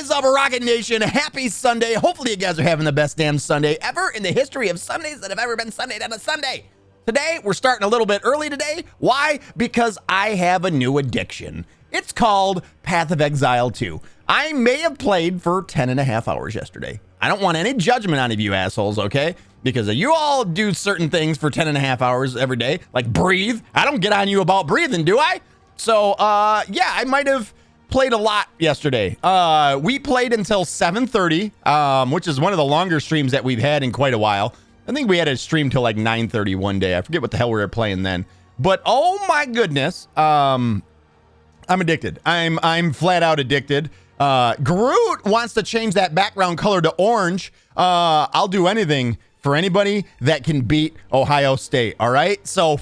is up, Rocket Nation? Happy Sunday. Hopefully you guys are having the best damn Sunday ever in the history of Sundays that have ever been Sunday on a Sunday. Today, we're starting a little bit early today. Why? Because I have a new addiction. It's called Path of Exile 2. I may have played for 10 and a half hours yesterday. I don't want any judgment out of you assholes, okay? Because you all do certain things for 10 and a half hours every day, like breathe. I don't get on you about breathing, do I? So, yeah, I might have played a lot yesterday. We played until 7:30, which is one of the longer streams that we've had in quite a while. I think we had a stream till like 9:30 one day. I forget what the hell we were playing then. But oh my goodness, I'm addicted. I'm flat out addicted. Groot wants to change that background color to orange. I'll do anything for anybody that can beat Ohio State. All right. So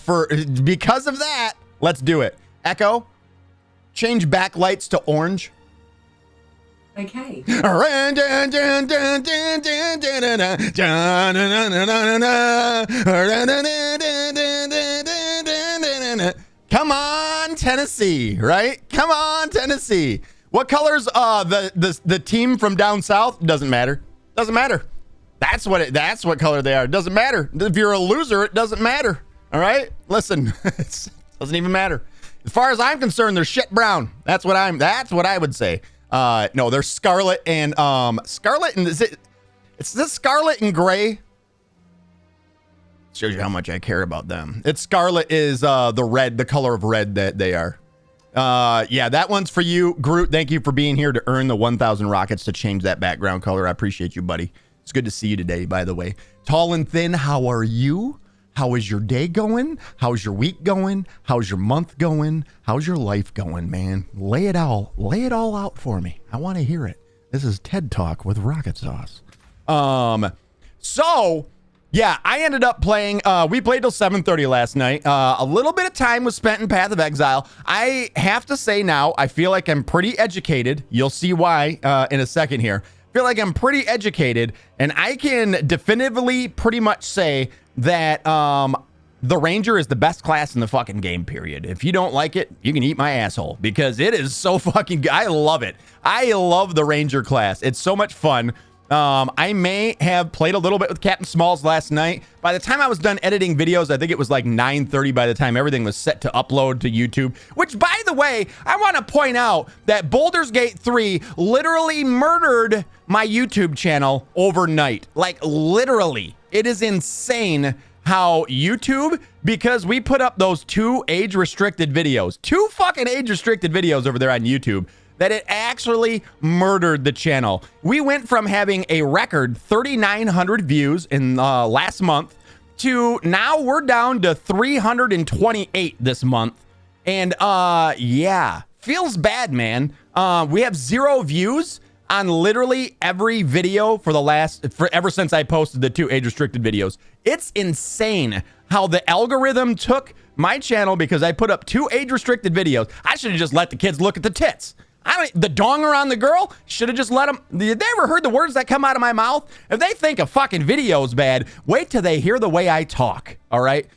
because of that, let's do it. Echo, change backlights to orange. Okay. Come on, Tennessee, right? Come on, Tennessee. What color's the team from down south? Doesn't matter. Doesn't matter. That's what color they are. It doesn't matter. If you're a loser, it doesn't matter. All right? Listen, it doesn't even matter. As far as I'm concerned, they're shit brown. That's what I would say. No, they're scarlet and scarlet and it's this scarlet and gray. Shows you how much I care about them. It's scarlet is the color of red that they are. Yeah, that one's for you, Groot. Thank you for being here to earn the 1,000 rockets to change that background color. I appreciate you, buddy. It's good to see you today, by the way. Tall and thin, how are you? How is your day going? How's your week going? How's your month going? How's your life going, man? Lay it all out for me. I want to hear it. This is TED Talk with Rockitsauce. So yeah, I ended up playing, we played till 7:30 last night. A little bit of time was spent in Path of Exile. I have to say now, I feel like I'm pretty educated. You'll see why in a second here. I feel like I'm pretty educated, and I can definitively pretty much say that the Ranger is the best class in the fucking game, period. If you don't like it, you can eat my asshole, because it is so fucking good. I love it. I love the Ranger class. It's so much fun. I may have played a little bit with Captain Smalls last night. By the time I was done editing videos, I think it was like 9:30 by the time everything was set to upload to YouTube. Which, by the way, I want to point out that Baldur's Gate 3 literally murdered my YouTube channel overnight. Like, literally. It is insane how YouTube, because we put up those 2 age-restricted videos, 2 fucking age-restricted videos over there on YouTube, that it actually murdered the channel. We went from having a record 3,900 views in last month to now we're down to 328 this month. And yeah, feels bad, man. We have 0 views on literally every video ever since I posted the 2 age-restricted videos. It's insane how the algorithm took my channel because I put up 2 age-restricted videos. I should have just let the kids look at the tits. The donger on the girl, should have just let them. Did they ever heard the words that come out of my mouth? If they think a fucking video's bad, wait till they hear the way I talk, all right?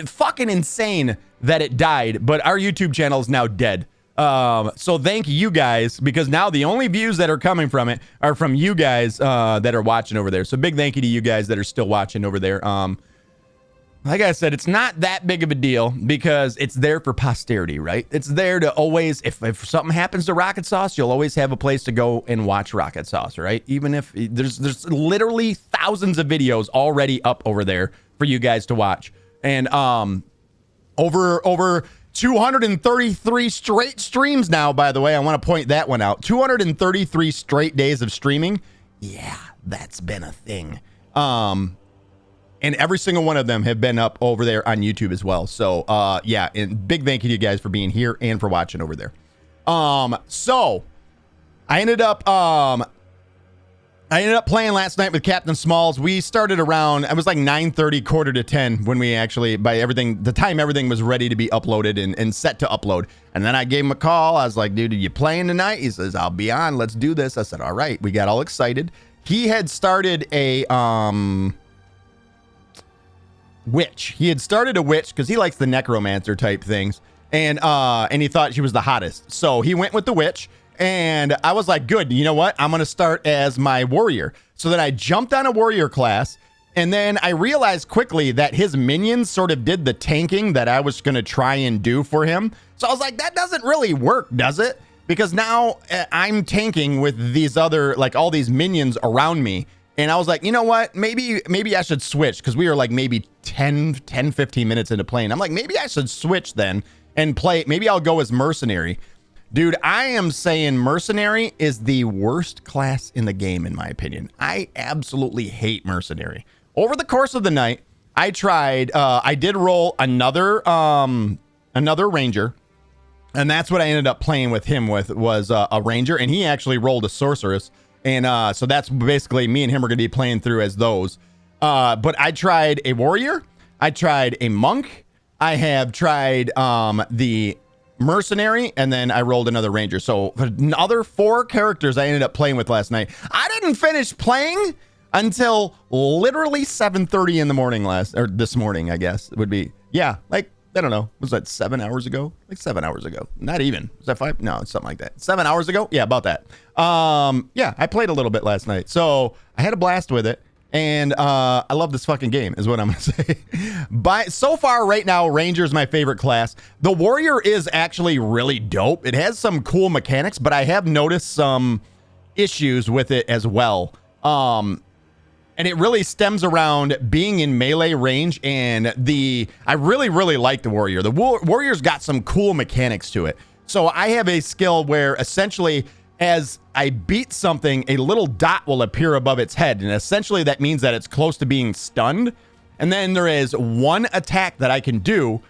Fucking insane that it died, but our YouTube channel is now dead. So thank you guys, because now the only views that are coming from it are from you guys that are watching over there. So big thank you to you guys that are still watching over there. Like I said, it's not that big of a deal because it's there for posterity, right? It's there to always, if something happens to Rockitsauce, you'll always have a place to go and watch Rockitsauce, right? Even if there's literally thousands of videos already up over there for you guys to watch. And over 233 straight streams now, by the way. I want to point that one out. 233 straight days of streaming. Yeah, that's been a thing. And every single one of them have been up over there on YouTube as well. So, yeah, and big thank you to you guys for being here and for watching over there. So I ended up playing last night with Captain Smalls. We started around, it was like 9:30, quarter to 10 when we actually, the time everything was ready to be uploaded and set to upload. And then I gave him a call. I was like, dude, are you playing tonight? He says, I'll be on. Let's do this. I said, all right. We got all excited. He had started a, witch. He had started a witch because he likes the necromancer type things, and he thought she was the hottest. So he went with the witch, And I was like, good, you know what? I'm going to start as my warrior. So then I jumped on a warrior class. And then I realized quickly that his minions sort of did the tanking that I was going to try and do for him. So I was like, that doesn't really work, does it? Because now I'm tanking with these other, like all these minions around me. And I was like, you know what? Maybe I should switch, because we were like maybe 10, 15 minutes into playing. I'm like, maybe I should switch then and play. Maybe I'll go as mercenary. Dude, I am saying mercenary is the worst class in the game, in my opinion. I absolutely hate mercenary. Over the course of the night, I tried, I did roll another ranger. And that's what I ended up playing with him with, was a ranger. And he actually rolled a sorceress. And so that's basically me and him are going to be playing through as those. But I tried a warrior. I tried a monk. I have tried the mercenary. And then I rolled another ranger. So another 4 characters I ended up playing with last night. I didn't finish playing until literally 7:30 in the morning this morning, I guess it would be. Yeah, like, I don't know. Was that 7 hours ago? Like 7 hours ago. Not even. Was that 5? No, it's something like that. 7 hours ago? Yeah, about that. Yeah, I played a little bit last night. So I had a blast with it. And I love this fucking game is what I'm going to say. So far right now, Ranger is my favorite class. The Warrior is actually really dope. It has some cool mechanics, but I have noticed some issues with it as well. And it really stems around being in melee range, and I really, really like the Warrior. The Warrior's got some cool mechanics to it. So I have a skill where essentially as I beat something, a little dot will appear above its head. And essentially that means that it's close to being stunned. And then there is one attack that I can do.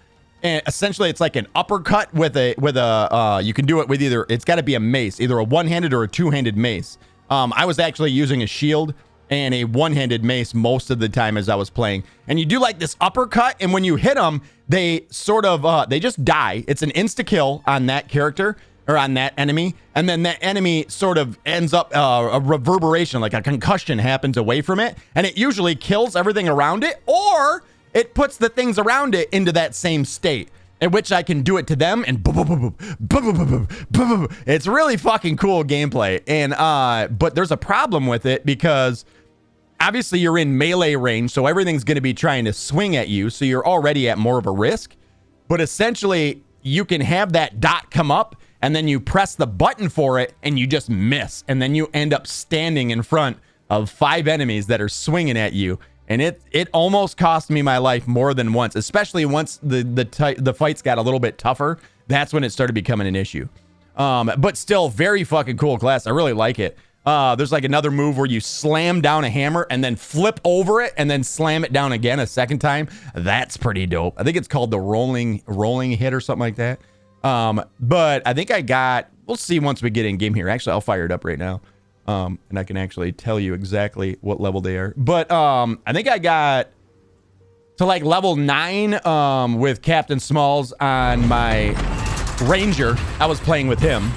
And essentially it's like an uppercut you can do it with either, it's got to be a mace, either a one-handed or a two-handed mace. I was actually using a shield and a one-handed mace most of the time as I was playing. And you do like this uppercut, and when you hit them, they sort of, they just die. It's an insta-kill on that character, or on that enemy, and then that enemy sort of ends up, a reverberation, like a concussion happens away from it, and it usually kills everything around it, or it puts the things around it into that same state, in which I can do it to them, and it's really fucking cool gameplay. And but there's a problem with it, because obviously you're in melee range, so everything's going to be trying to swing at you, so you're already at more of a risk. But essentially you can have that dot come up, and then you press the button for it and you just miss, and then you end up standing in front of 5 enemies that are swinging at you. And it almost cost me my life more than once, especially once the fights got a little bit tougher. That's when it started becoming an issue. But still, very fucking cool class. I really like it. There's like another move where you slam down a hammer and then flip over it and then slam it down again a second time. That's pretty dope. I think it's called the rolling hit or something like that. But I think we'll see once we get in game here. Actually, I'll fire it up right now. And I can actually tell you exactly what level they are. But I think I got to like level 9 with Captain Smalls on my Ranger. I was playing with him.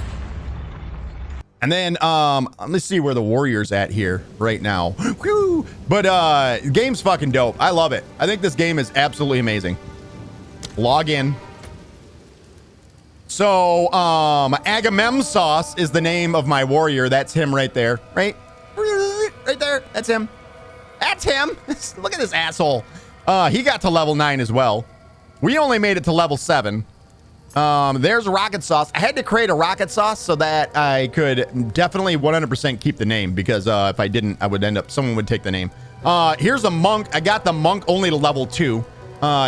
And then let me see where the Warrior's at here right now. Woo! But game's fucking dope. I love it. I think this game is absolutely amazing. Log in. So, Agamemsauce is the name of my warrior. That's him right there. Right there. That's him. That's him. Look at this asshole. He got to level 9 as well. We only made it to level 7. There's Rockitsauce. I had to create a Rockitsauce so that I could definitely 100% keep the name, because if I didn't, someone would take the name. Here's a monk. I got the monk only to level 2.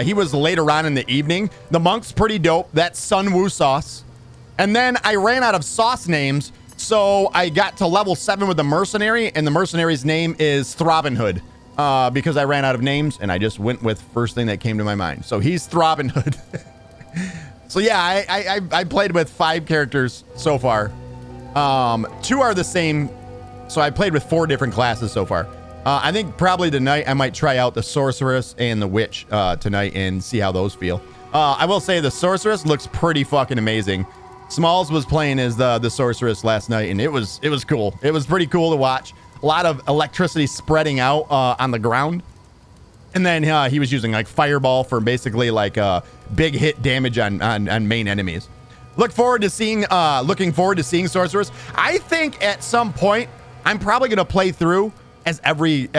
He was later on in the evening. The monk's pretty dope. That's Sun Wu Sauce. And then I ran out of sauce names, so I got to level 7 with the mercenary, and the mercenary's name is Throbbing Hood, because I ran out of names, and I just went with first thing that came to my mind. So he's Throbbing Hood. So yeah, I played with 5 characters so far. 2 are the same, so I played with 4 different classes so far. I think probably tonight I might try out the Sorceress and the Witch tonight and see how those feel. I will say the Sorceress looks pretty fucking amazing. Smalls was playing as the Sorceress last night, and it was cool. It was pretty cool to watch. A lot of electricity spreading out on the ground. And then he was using like Fireball for basically like big hit damage on main enemies. looking forward to seeing Sorceress. I think at some point I'm probably gonna play through as every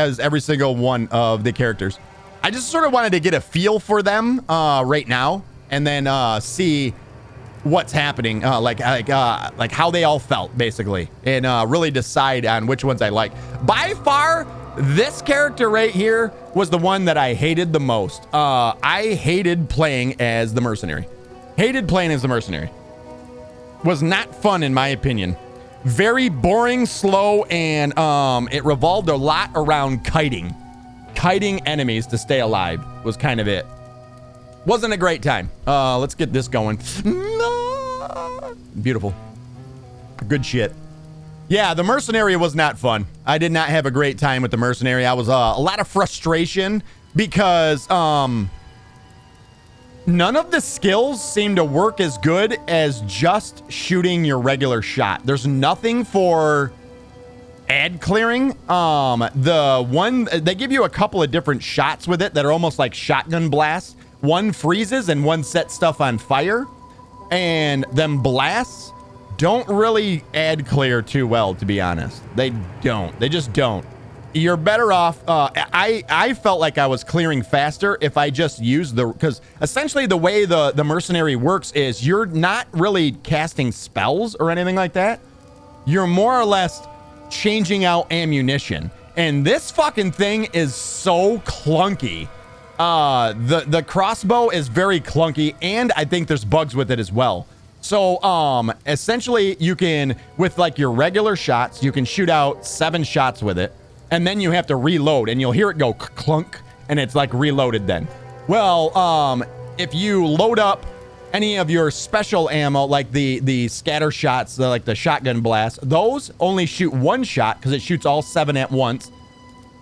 single one of the characters. I just sort of wanted to get a feel for them right now, and then see what's happening, like how they all felt basically, and really decide on which ones I like. By far, this character right here was the one that I hated the most. I hated playing as the mercenary. Was not fun in my opinion. Very boring, slow, and it revolved a lot around kiting enemies to stay alive was kind of it. Wasn't a great time. Let's get this going. Beautiful. Good shit. Yeah, the mercenary was not fun. I did not have a great time with the mercenary. I was a lot of frustration because none of the skills seem to work as good as just shooting your regular shot. There's nothing for ad clearing. The one, they give you a couple of different shots with it that are almost like shotgun blasts. One freezes and one sets stuff on fire. And them blasts don't really ad clear too well, to be honest. They just don't. You're better off. I felt like I was clearing faster if I just used because essentially the way the mercenary works is you're not really casting spells or anything like that. You're more or less changing out ammunition. And this fucking thing is so clunky. The crossbow is very clunky, and I think there's bugs with it as well. So essentially you can, with like your regular shots, you can shoot out 7 shots with it, and then you have to reload, and you'll hear it go clunk, and it's like reloaded then. Well, if you load up any of your special ammo, like the scatter shots, like the shotgun blast, those only shoot 1 shot because it shoots all 7 at once,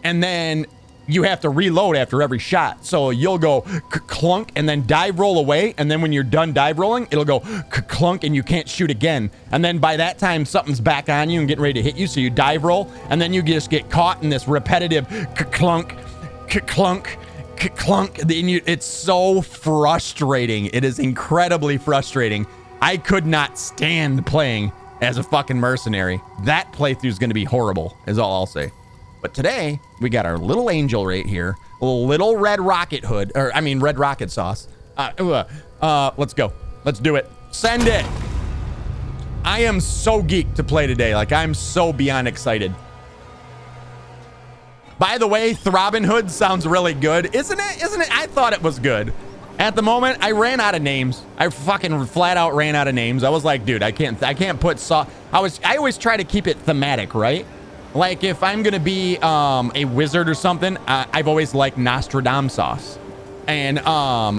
and then you have to reload after every shot. So you'll go clunk and then dive roll away. And then when you're done dive rolling, it'll go clunk and you can't shoot again. And then by that time, something's back on you and getting ready to hit you. So you dive roll and then you just get caught in this repetitive clunk, clunk, clunk. It's so frustrating. It is incredibly frustrating. I could not stand playing as a fucking mercenary. That playthrough is going to be horrible, is all I'll say. But today, we got our little angel right here, a little red rocket hood, red rocket sauce. Let's go. Let's do it. Send it. I am so geeked to play today. Like, I'm so beyond excited. By the way, Throbbing Hood sounds really good. Isn't it? I thought it was good. At the moment, I ran out of names. I fucking flat out ran out of names. I was like, dude, I can't put sauce. I always try to keep it thematic, right? Like, if I'm going to be a wizard or something, I've always liked Nostradamus sauce. And,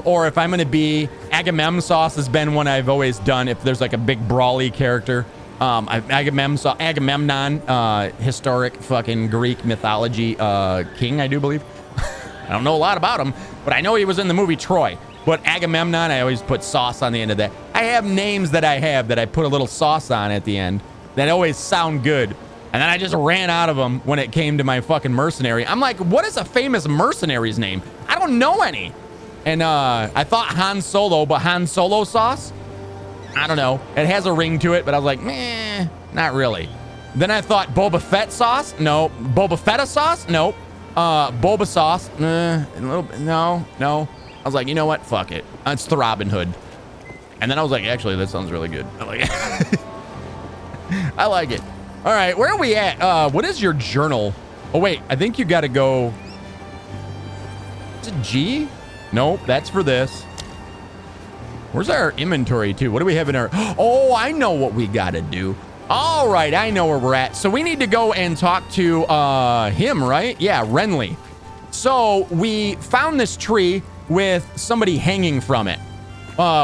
or if I'm going to be Agamemnon sauce has been one I've always done if there's like a big brawly character. Agamemnon, historic fucking Greek mythology king, I do believe. I don't know a lot about him, but I know he was in the movie Troy. But Agamemnon, I always put sauce on the end of that. I have names that I put a little sauce on at the end that always sound good. And then I just ran out of them when it came to my fucking mercenary. I'm like, what is a famous mercenary's name? I don't know any. And I thought Han Solo, but Han Solo sauce? I don't know. It has a ring to it, but I was like, meh, not really. Then I thought Boba Fett sauce? No. Boba Fetta sauce? Nope. Boba sauce? A little bit. No. I was like, you know what? Fuck it. It's the Robin Hood. And then I was like, actually, that sounds really good. I like it. I like it. All right, where are we at? What is your journal? Oh, wait, I think you got to go. Is it G? Nope, that's for this. Where's our inventory, too? What do we have in our... Oh, I know what we got to do. All right, I know where we're at. So we need to go and talk to him, right? Yeah, Renly. So we found this tree with somebody hanging from it.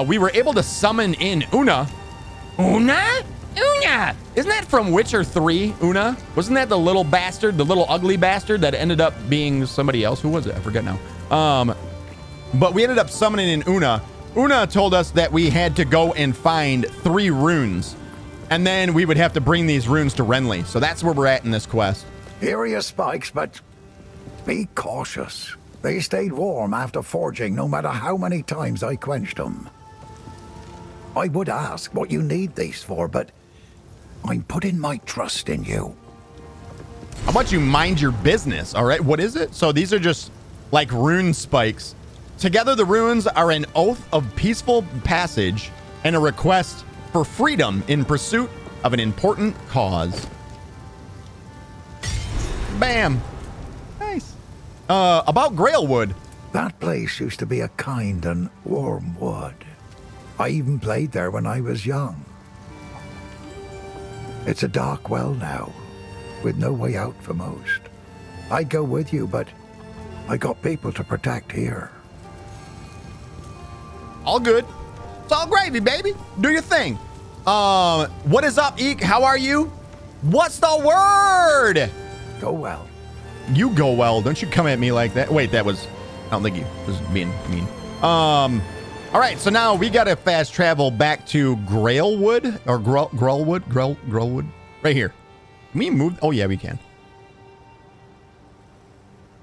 We were able to summon in Una. Una? Isn't that from Witcher 3, Una? Wasn't that the little bastard, the little ugly bastard that ended up being somebody else? Who was it? I forget now. But we ended up summoning in Una. Una told us that we had to go and find 3 runes. And then we would have to bring these runes to Renly. So that's where we're at in this quest. Here are your spikes, but be cautious. They stayed warm after forging no matter how many times I quenched them. I would ask what you need these for, but I'm putting my trust in you. How about you mind your business, all right? What is it? So these are just like rune spikes. Together, the runes are an oath of peaceful passage and a request for freedom in pursuit of an important cause. Bam. Nice. About Grailwood. That place used to be a kind and warm wood. I even played there when I was young. It's a dark well now, with no way out for most. I'd go with you, but I got people to protect here. All good. It's all gravy, baby. Do your thing. What is up, Eek? How are you? What's the word? Go well. You go well. Don't you come at me like that. Wait, that was... I don't think you was being mean. All right, so now we got to fast travel back to Grailwood or Grailwood. Right here. Can we move? Oh, yeah, we can.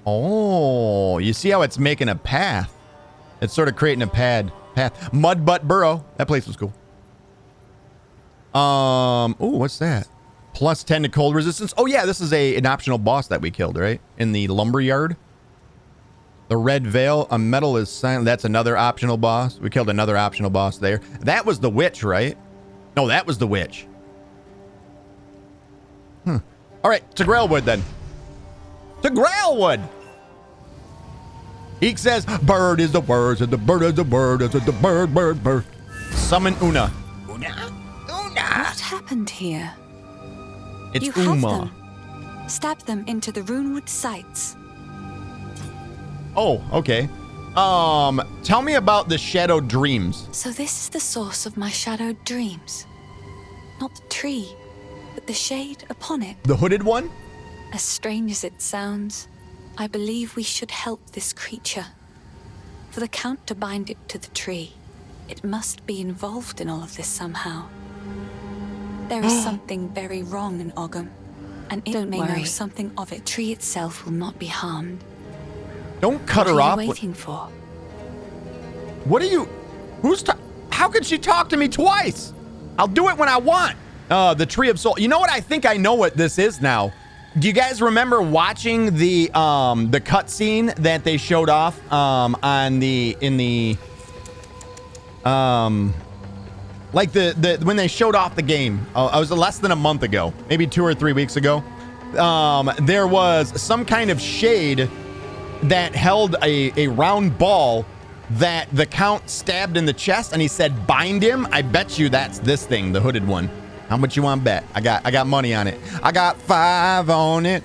Oh, you see how it's making a path? It's sort of creating a path. Mudbutt Burrow. That place was cool. Oh, what's that? Plus 10 to cold resistance. Oh, yeah, this is an optional boss that we killed, right? In the lumberyard. The Red Veil, a metal is silent. That's another optional boss. We killed another optional boss there. That was the witch, right? No, that was the witch. All right, to Grailwood then. To Grailwood. Eek says, bird is the word, and the bird is the word, and the bird. Summon Una. Una? What happened here? It's You have Uma. them. Stab them into the runewood sights. Oh, okay. Tell me about the shadowed dreams. So this is the source of my shadowed dreams. Not the tree, but the shade upon it. The hooded one? As strange as it sounds, I believe we should help this creature. For the Count to bind it to the tree, it must be involved in all of this somehow. There is something very wrong in Ogham, and it may know something of it. The tree itself will not be harmed. Don't cut her off. What are you waiting for? What are you... How could she talk to me twice? I'll do it when I want. The Tree of Soul. You know what? I think I know what this is now. Do you guys remember watching the cutscene that they showed off when they showed off the game? I was less than a month ago, maybe 2 or 3 weeks ago. There was some kind of shade that held a round ball that the Count stabbed in the chest, and he said, bind him. I bet you that's this thing, the hooded one. How much you want to bet? I got money on it. I got 5 on it.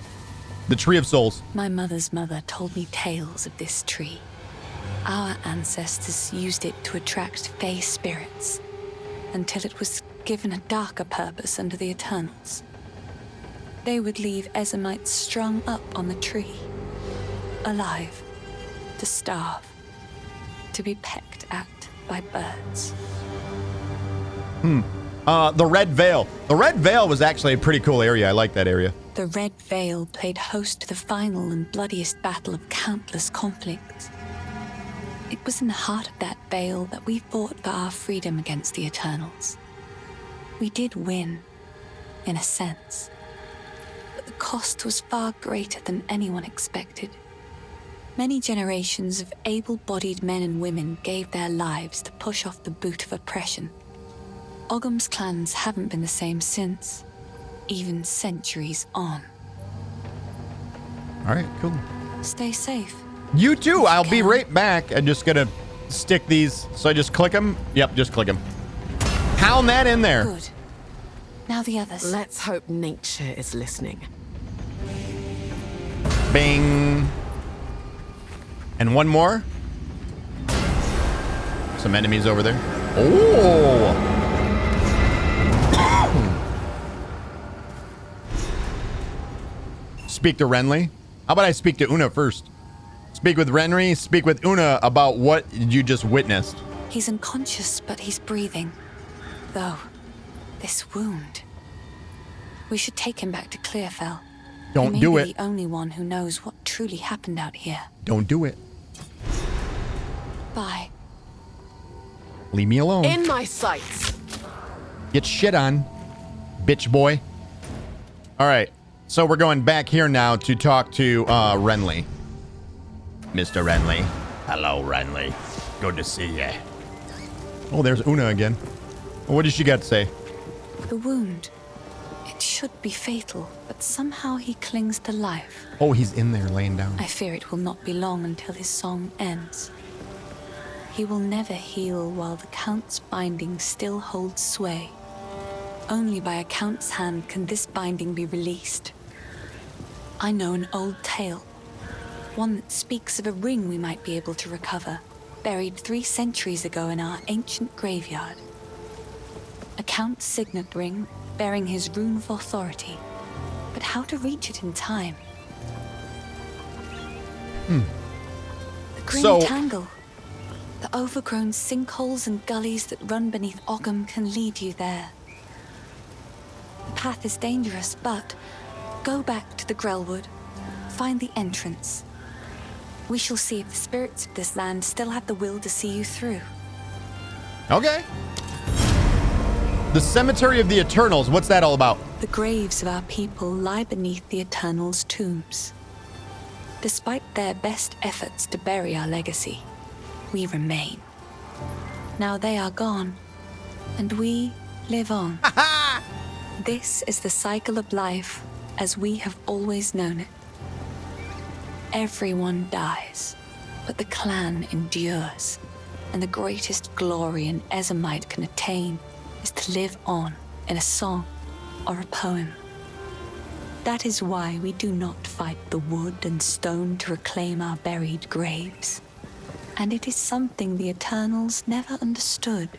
The Tree of Souls. My mother's mother told me tales of this tree. Our ancestors used it to attract fey spirits until it was given a darker purpose under the Eternals. They would leave Ezamites strung up on the tree, alive, to starve, to be pecked at by birds. The Red Veil. The Red Veil was actually a pretty cool area. I like that area. The Red Veil played host to the final and bloodiest battle of countless conflicts. It was in the heart of that veil that we fought for our freedom against the Eternals. We did win, in a sense, but the cost was far greater than anyone expected. Many generations of able-bodied men and women gave their lives to push off the boot of oppression. Ogham's clans haven't been the same since, even centuries on. All right, cool. Stay safe. You too. I'll be right back. I'm just gonna stick these. So I just click them. Yep, just click them. Pound that in there. Good. Now the others. Let's hope nature is listening. Bing. And one more. Some enemies over there. Oh. Speak to Renly. How about I speak to Una first? Speak with Renly. Speak with Una about what you just witnessed. He's unconscious, but he's breathing. Though, this wound. We should take him back to Clearfell. Don't do it. He may be the only one who knows what truly happened out here. Don't do it. Bye. Leave me alone. In my sights. Get shit on, bitch boy. All right. So we're going back here now to talk to Renly. Mr. Renly. Hello, Renly. Good to see you. Oh, there's Una again. What does she got to say? The wound. It should be fatal, but somehow he clings to life. Oh, he's in there laying down. I fear it will not be long until his song ends. He will never heal while the Count's binding still holds sway. Only by a Count's hand can this binding be released. I know an old tale, one that speaks of a ring we might be able to recover, buried 3 centuries ago in our ancient graveyard. A Count's signet ring bearing his rune of authority, but how to reach it in time? The green tangle. The overgrown sinkholes and gullies that run beneath Ogham can lead you there. The path is dangerous, but go back to the Grelwood, find the entrance. We shall see if the spirits of this land still have the will to see you through. Okay. The Cemetery of the Eternals. What's that all about? The graves of our people lie beneath the Eternals' tombs. Despite their best efforts to bury our legacy, we remain. Now they are gone, and we live on. This is the cycle of life as we have always known it. Everyone dies, but the clan endures, and the greatest glory an Ezomite can attain is to live on in a song or a poem. That is why we do not fight the wood and stone to reclaim our buried graves. And it is something the Eternals never understood.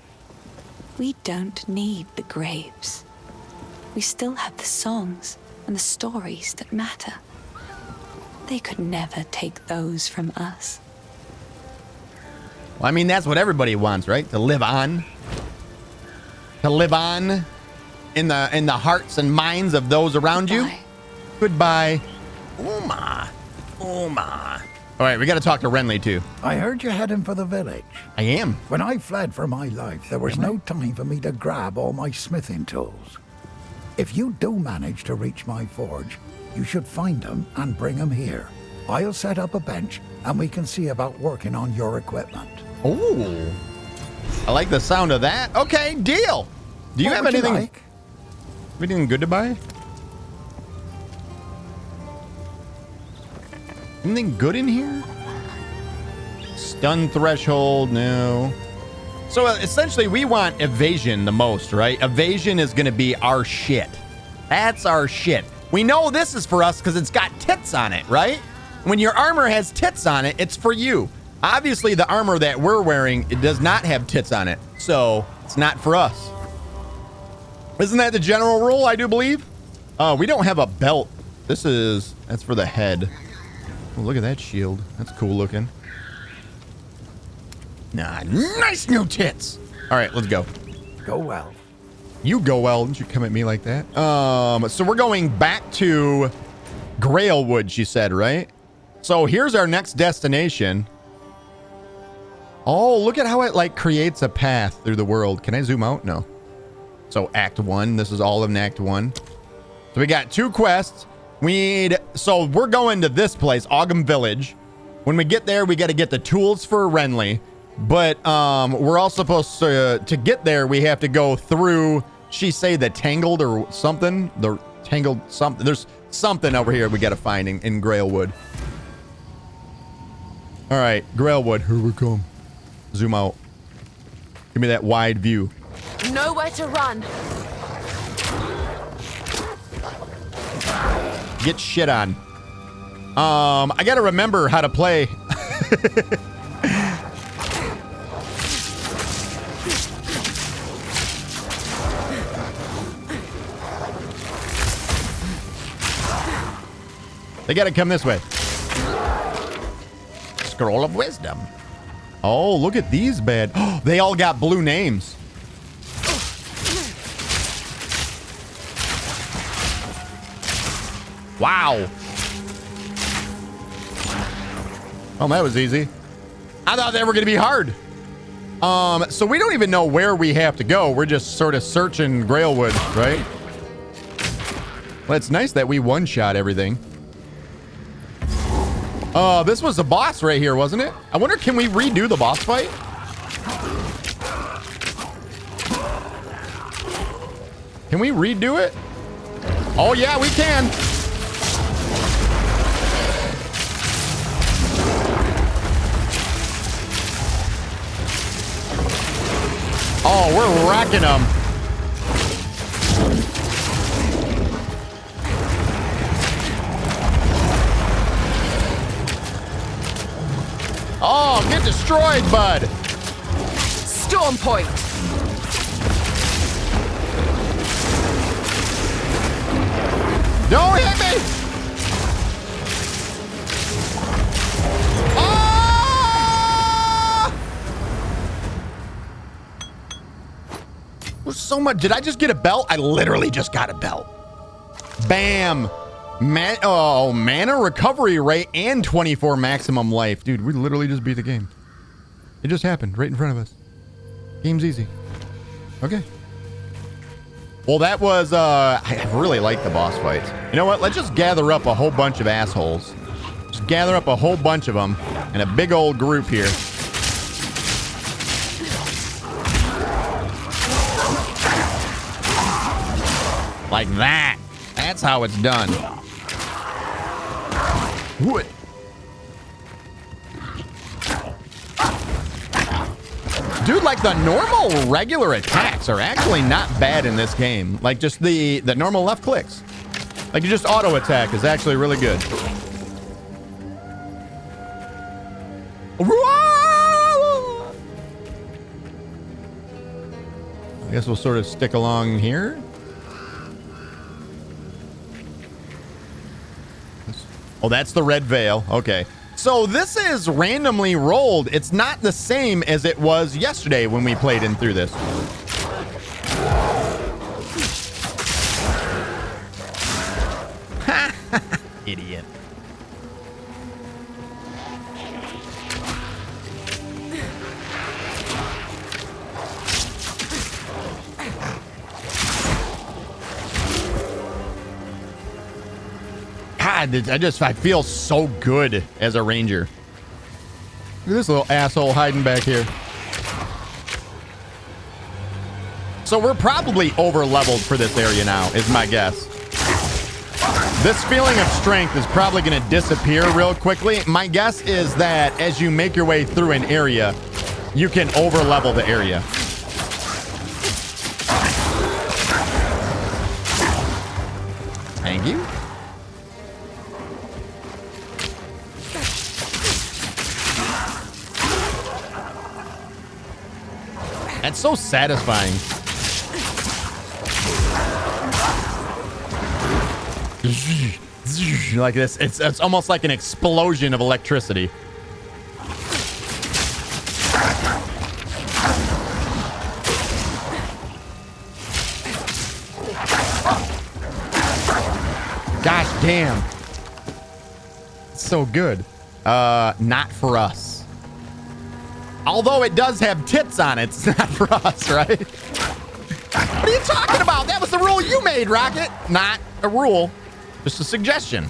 We don't need the graves. We still have the songs and the stories that matter. They could never take those from us. Well, I mean, that's what everybody wants, right? To live on. To live on in the hearts and minds of those around you. Goodbye. Uma. All right, we got to talk to Renly, too. I heard you're heading for the village. I am. When I fled for my life, there was no time for me to grab all my smithing tools. If you do manage to reach my forge, you should find them and bring them here. I'll set up a bench, and we can see about working on your equipment. Ooh. I like the sound of that. Okay, deal. Do you have anything? Like? Anything good to buy? Anything good in here? Stun threshold, no. So essentially we want evasion the most, right? Evasion is gonna be our shit. That's our shit. We know this is for us because it's got tits on it, right? When your armor has tits on it, it's for you. Obviously the armor that we're wearing, it does not have tits on it. So it's not for us. Isn't that the general rule, I do believe? We don't have a belt. That's for the head. Oh, look at that shield. That's cool looking. Nah, nice new tits. All right, let's go. Go well. You go well. Don't you come at me like that. So we're going back to Grailwood, she said, right? So here's our next destination. Oh, look at how it like creates a path through the world. Can I zoom out? No. So Act 1. This is all of Act 1. So we got 2 quests. So we're going to this place, Ogham Village. When we get there, we got to get the tools for Renly. But we're all supposed to get there, we have to go through, she say the Tangled or something? The Tangled something. There's something over here we got to find in Grailwood. All right, Grailwood, here we come. Zoom out. Give me that wide view. Nowhere to run. Get shit on. I gotta remember how to play. They gotta come this way. Scroll of Wisdom. Oh, look at these bad. Oh, they all got blue names. Wow. Oh, that was easy. I thought they were going to be hard. So we don't even know where we have to go. We're just sort of searching Grailwood, right? Well, it's nice that we one-shot everything. This was a boss right here, wasn't it? I wonder, can we redo the boss fight? Can we redo it? Oh, yeah, we can. Oh, we're wrecking them. Oh, get destroyed, bud. Storm point. Don't hit me. Ah! There's so much. Did I just get a belt? I literally just got a belt. Bam. Mana recovery rate and 24 maximum life. Dude, we literally just beat the game. It just happened right in front of us. Game's easy. Okay. Well, that was, I really like the boss fights. You know what? Let's just gather up a whole bunch of assholes. Just gather up a whole bunch of them in a big old group here. Like that. That's how it's done. What? Dude, like the normal regular attacks are actually not bad in this game. Like just the normal left clicks. Like you just auto attack is actually really good. I guess we'll sort of stick along here. Oh, that's the red veil. Okay. So this is randomly rolled. It's not the same as it was yesterday when we played in through this. Idiot. God, I feel so good as a ranger. Look at this little asshole hiding back here. So we're probably over leveled for this area now, is my guess. This feeling of strength is probably going to disappear real quickly. My guess is that as you make your way through an area, you can over level the area. Thank you. That's so satisfying. Like this, it's almost like an explosion of electricity. Gosh damn. It's so good. Not for us. Although it does have tits on it, it's not for us, right? What are you talking about? That was the rule you made, Rocket. Not a rule, just a suggestion.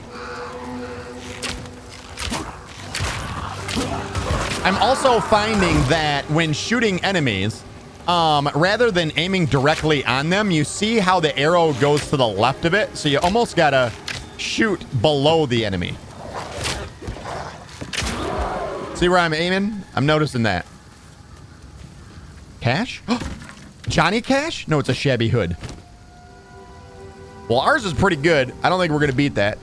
I'm also finding that when shooting enemies, rather than aiming directly on them, you see how the arrow goes to the left of it. So you almost gotta shoot below the enemy. See where I'm aiming? I'm noticing that. Cash? Johnny Cash? No, it's a shabby hood. Well, ours is pretty good. I don't think we're going to beat that.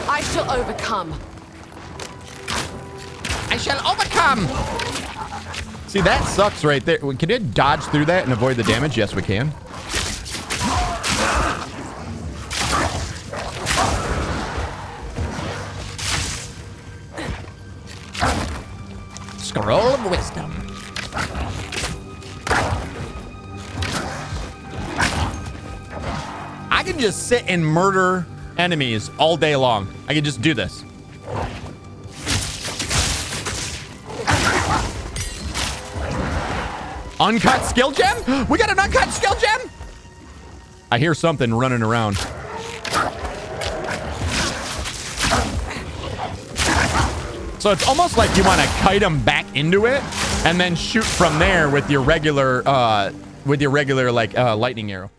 I shall overcome. I shall overcome. See, that sucks right there. Can you dodge through that and avoid the damage? Yes, we can. Scroll of Wisdom. I can just sit and murder enemies all day long. I can just do this. Uncut skill gem? We got an uncut skill gem? I hear something running around. So it's almost like you want to kite them back into it and then shoot from there with your regular like lightning arrow.